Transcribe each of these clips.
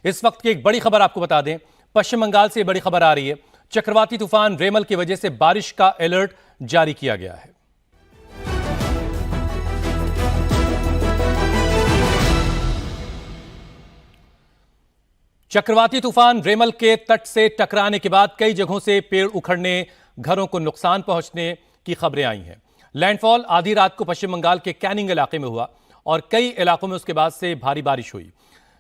इस वक्त की एक बड़ी खबर आपको बता दें, पश्चिम बंगाल से बड़ी खबर आ रही है। चक्रवाती तूफान रेमल की वजह से बारिश का अलर्ट जारी किया गया है। चक्रवाती तूफान रेमल के तट से टकराने के बाद कई जगहों से पेड़ उखड़ने, घरों को नुकसान पहुंचने की खबरें आई हैं। लैंडफॉल आधी रात को पश्चिम बंगाल के कैनिंग इलाके में हुआ और कई इलाकों में उसके बाद से भारी बारिश हुई।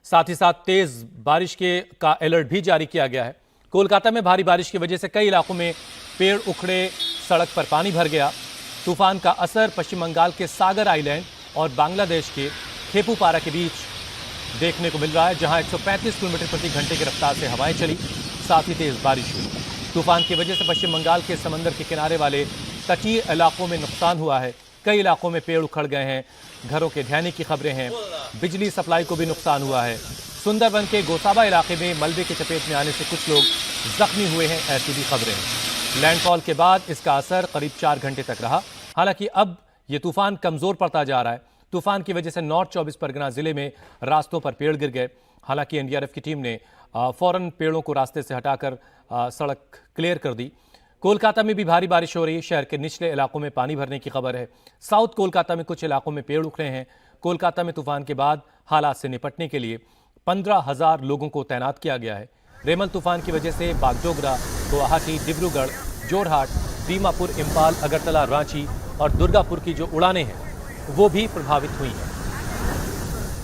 साथ ही साथ तेज बारिश का अलर्ट भी जारी किया गया है। कोलकाता में भारी बारिश की वजह से कई इलाकों में पेड़ उखड़े, सड़क पर पानी भर गया। तूफान का असर पश्चिम बंगाल के सागर आइलैंड और बांग्लादेश के खेपुपारा के बीच देखने को मिल रहा है, जहां 135 किलोमीटर प्रति घंटे की रफ्तार से हवाएं चली, साथ ही तेज बारिश हुई। तूफान की वजह से पश्चिम बंगाल के समंदर के किनारे वाले तटीय इलाकों में नुकसान हुआ है। कई इलाकों में पेड़ उखड़ गए हैं, घरों के ढहने की खबरें हैं। बिजली सप्लाई को भी नुकसान हुआ है। सुंदरवन के गोसाबा इलाके में मलबे की चपेट में आने से कुछ लोग जख्मी हुए हैं, ऐसी भी खबरें हैं। लैंडफॉल के बाद इसका असर करीब 4 घंटे तक रहा। हालांकि अब यह तूफान कमजोर पड़ता जा रहा है। तूफान की वजह से नॉर्थ 24 परगना जिले में रास्तों पर पेड़ गिर गए। हालांकि एनडीआरएफ की टीम ने फौरन पेड़ों को रास्ते से हटाकर सड़क क्लियर कर दी। कोलकाता में भी भारी बारिश हो रही है। शहर के निचले इलाकों में पानी भरने की खबर है। साउथ कोलकाता में कुछ इलाकों में पेड़ उखड़े हैं। कोलकाता में तूफान के बाद हालात से निपटने के लिए 15,000 लोगों को तैनात किया गया है। रेमल तूफान की वजह से बागडोगरा, गुवाहाटी, डिब्रूगढ़, जोरहाट, दीमापुर, इंफाल, अगरतला, रांची और दुर्गापुर की जो उड़ानें हैं वो भी प्रभावित हुई हैं।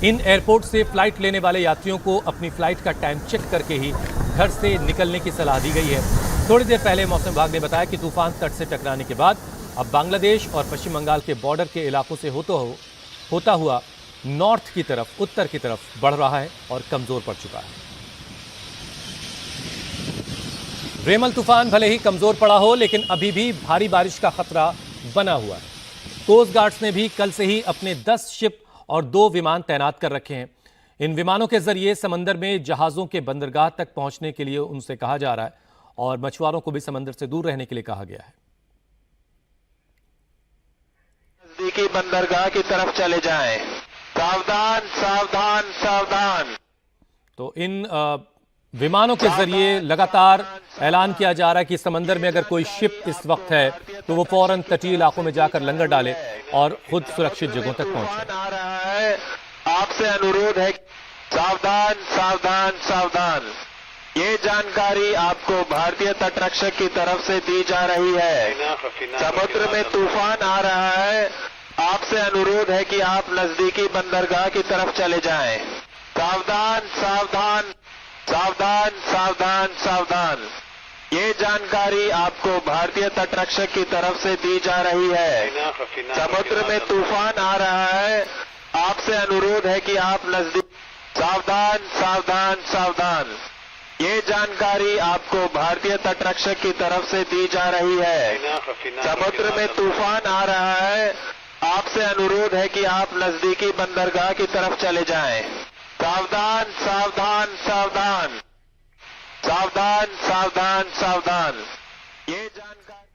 इन एयरपोर्ट से फ्लाइट लेने वाले यात्रियों को अपनी फ्लाइट का टाइम चेक करके ही घर से निकलने की सलाह दी गई है। थोड़ी देर पहले मौसम विभाग ने बताया कि तूफान तट से टकराने के बाद अब बांग्लादेश और पश्चिम बंगाल के बॉर्डर के इलाकों से होता हुआ नॉर्थ की तरफ, उत्तर की तरफ बढ़ रहा है और कमजोर पड़ चुका है। रेमल तूफान भले ही कमजोर पड़ा हो, लेकिन अभी भी भारी बारिश का खतरा बना हुआ है। कोस्ट गार्ड्स ने भी कल से ही अपने 10 शिप और 2 विमान तैनात कर रखे हैं। इन विमानों के जरिए समंदर में जहाजों के बंदरगाह तक पहुंचने के लिए उनसे कहा जा रहा है और मछुआरों को भी समंदर से दूर रहने के लिए कहा गया है। नजदीकी बंदरगाह की तरफ चले जाएं। सावधान, सावधान, सावधान। तो इन विमानों के जरिए लगातार ऐलान किया जा रहा है कि समंदर में अगर कोई शिप इस वक्त है तो वो फौरन तटीय इलाकों में जाकर लंगर डाले और खुद सुरक्षित जगहों तक पहुंचे। आ रहा है, आपसे अनुरोध है, सावधान, सावधान, सावधान। ये जानकारी आपको भारतीय तटरक्षक की तरफ से दी जा रही है। समुद्र में तूफान आ रहा है, आपसे अनुरोध है कि आप नजदीकी बंदरगाह की तरफ चले जाएं। सावधान, सावधान, सावधान, सावधान, सावधान। ये जानकारी आपको भारतीय तटरक्षक की तरफ से दी जा रही है। समुद्र में तूफान आ रहा है, आपसे अनुरोध है कि आप नजदीक। सावधान, सावधान, सावधान। ये जानकारी आपको भारतीय तटरक्षक की तरफ से दी जा रही है। समुद्र में तूफान आ रहा है, आपसे अनुरोध है कि आप नजदीकी बंदरगाह की तरफ चले जाएं। सावधान, सावधान, सावधान, सावधान, सावधान, सावधान। ये जानकारी।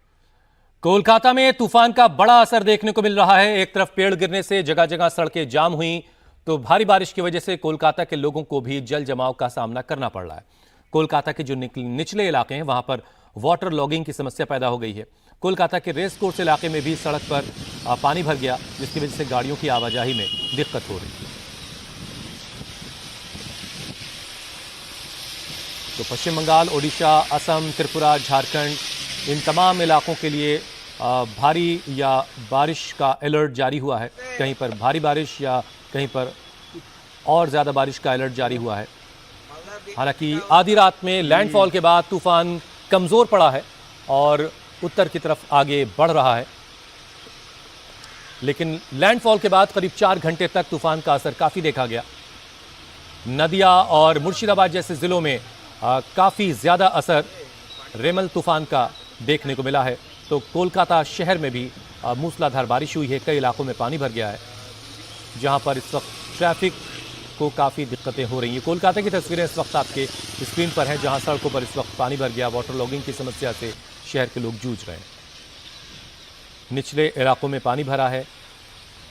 कोलकाता में तूफान का बड़ा असर देखने को मिल रहा है। एक तरफ पेड़ गिरने से जगह जगह सड़कें जाम हुई, तो भारी बारिश की वजह से कोलकाता के लोगों को भी जल जमाव का सामना करना पड़ रहा है। कोलकाता के जो निचले इलाके हैं वहां पर वाटर लॉगिंग की समस्या पैदा हो गई है। कोलकाता के रेस कोर्स इलाके में भी सड़क पर पानी भर गया, जिसकी वजह से गाड़ियों की आवाजाही में दिक्कत हो रही है। तो पश्चिम बंगाल, ओडिशा, असम, त्रिपुरा, झारखंड, इन तमाम इलाकों के लिए भारी या बारिश का अलर्ट जारी हुआ है। कहीं पर भारी बारिश या कहीं पर और ज़्यादा बारिश का अलर्ट जारी हुआ है। हालांकि आधी रात में लैंडफॉल के बाद तूफान कमज़ोर पड़ा है और उत्तर की तरफ आगे बढ़ रहा है, लेकिन लैंडफॉल के बाद करीब 4 घंटे तक तूफान का असर काफ़ी देखा गया। नदिया और मुर्शिदाबाद जैसे ज़िलों में काफ़ी ज़्यादा असर रेमल तूफान का देखने को मिला है। तो कोलकाता शहर में भी मूसलाधार बारिश हुई है। कई इलाकों में पानी भर गया है, जहां पर इस वक्त ट्रैफिक को काफ़ी दिक्कतें हो रही हैं। कोलकाता की तस्वीरें इस वक्त आपके स्क्रीन पर हैं, जहां सड़कों पर इस वक्त पानी भर गया। वाटर लॉगिंग की समस्या से शहर के लोग जूझ रहे हैं। निचले इलाकों में पानी भरा है।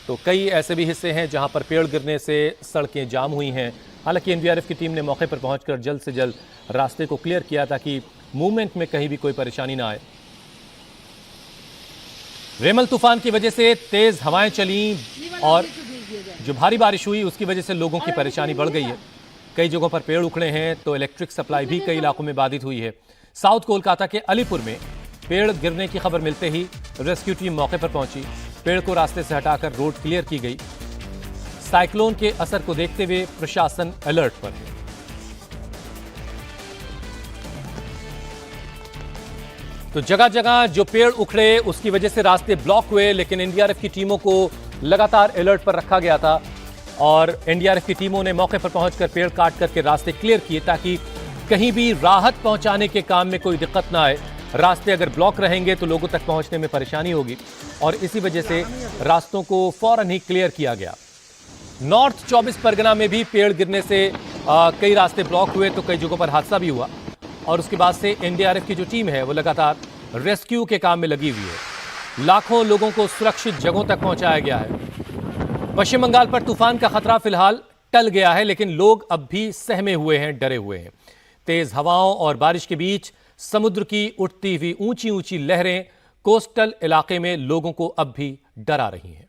तो कई ऐसे भी हिस्से हैं जहां पर पेड़ गिरने से सड़कें जाम हुई हैं। हालांकि एनडीआरएफ की टीम ने मौके पर पहुंचकर जल्द से जल्द रास्ते को क्लियर किया ताकि मूवमेंट में कहीं भी कोई परेशानी ना आए। रेमल तूफान की वजह से तेज हवाएं चली और जो भारी बारिश हुई उसकी वजह से लोगों की परेशानी बढ़ गई है। कई जगहों पर पेड़ उखड़े हैं तो इलेक्ट्रिक सप्लाई भी कई इलाकों में बाधित हुई है। साउथ कोलकाता के अलीपुर में पेड़ गिरने की खबर मिलते ही रेस्क्यू टीम मौके पर पहुंची। पेड़ को रास्ते से हटाकर रोड क्लियर की गई। साइक्लोन के असर को देखते हुए प्रशासन अलर्ट पर है। तो जगह जगह जो पेड़ उखड़े उसकी वजह से रास्ते ब्लॉक हुए, लेकिन एनडीआरएफ की टीमों को लगातार अलर्ट पर रखा गया था और एनडीआरएफ की टीमों ने मौके पर पहुंचकर पेड़ काट करके रास्ते क्लियर किए ताकि कहीं भी राहत पहुंचाने के काम में कोई दिक्कत ना आए। रास्ते अगर ब्लॉक रहेंगे तो लोगों तक पहुंचने में परेशानी होगी और इसी वजह से रास्तों को फौरन ही क्लियर किया गया। नॉर्थ 24 परगना में भी पेड़ गिरने से कई रास्ते ब्लॉक हुए तो कई जगहों पर हादसा भी हुआ और उसके बाद से एनडीआरएफ की जो टीम है वो लगातार रेस्क्यू के काम में लगी हुई है। लाखों लोगों को सुरक्षित जगहों तक पहुंचाया गया है। पश्चिम बंगाल पर तूफान का खतरा फिलहाल टल गया है, लेकिन लोग अब भी सहमे हुए हैं, डरे हुए हैं। तेज हवाओं और बारिश के बीच समुद्र की उठती हुई ऊंची ऊंची लहरें कोस्टल इलाके में लोगों को अब भी डरा रही हैं।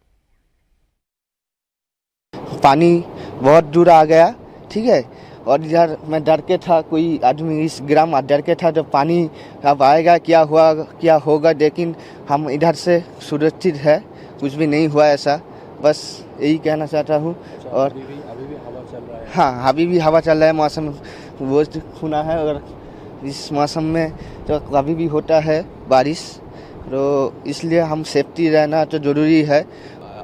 पानी बहुत दूर आ गया, ठीक है, और इधर मैं डर के था, कोई आदमी इस ग्राम डर के था जब पानी अब आएगा क्या हुआ क्या होगा, लेकिन हम इधर से सुरक्षित है, कुछ भी नहीं हुआ ऐसा, बस यही कहना चाहता हूँ। और अभी भी हवा चल रहा है। हाँ, अभी भी हवा चल रहा है, मौसम वो खुना है और इस मौसम में तो कभी भी होता है बारिश, तो इसलिए हम सेफ्टी रहना तो ज़रूरी है।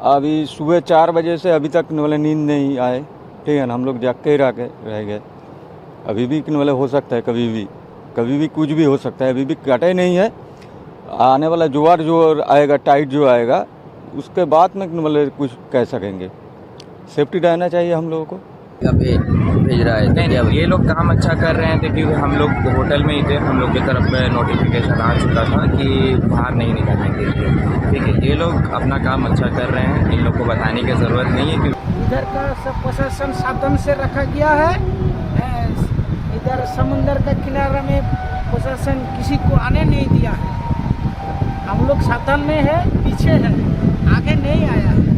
अभी सुबह 4 बजे से अभी तक वाले नींद नहीं आए, ठीक है ना, हम लोग जाग के रह गए। अभी भी वाले हो सकता है, कभी भी कुछ भी हो सकता है, अभी भी कटे नहीं है। आने वाला ज्वार जो आएगा, टाइट जो आएगा, उसके बाद में वाले कुछ कह सकेंगे। सेफ्टी रहना चाहिए हम लोगों को। भेज रहा है नहीं, ये लोग काम अच्छा कर रहे हैं क्योंकि हम लोग होटल में ही थे, हम लोग की तरफ में नोटिफिकेशन आ चुका था कि बाहर नहीं निकलने के लिए, ठीक है। ये लोग अपना काम अच्छा कर रहे हैं, इन लोग को बताने की ज़रूरत नहीं है कि इधर का सब प्रशासन सावधान से रखा गया है। इधर समुंदर का किनारा में प्रशासन किसी को आने नहीं दिया है। हम लोग सावधान में है, पीछे है, आगे नहीं आया है।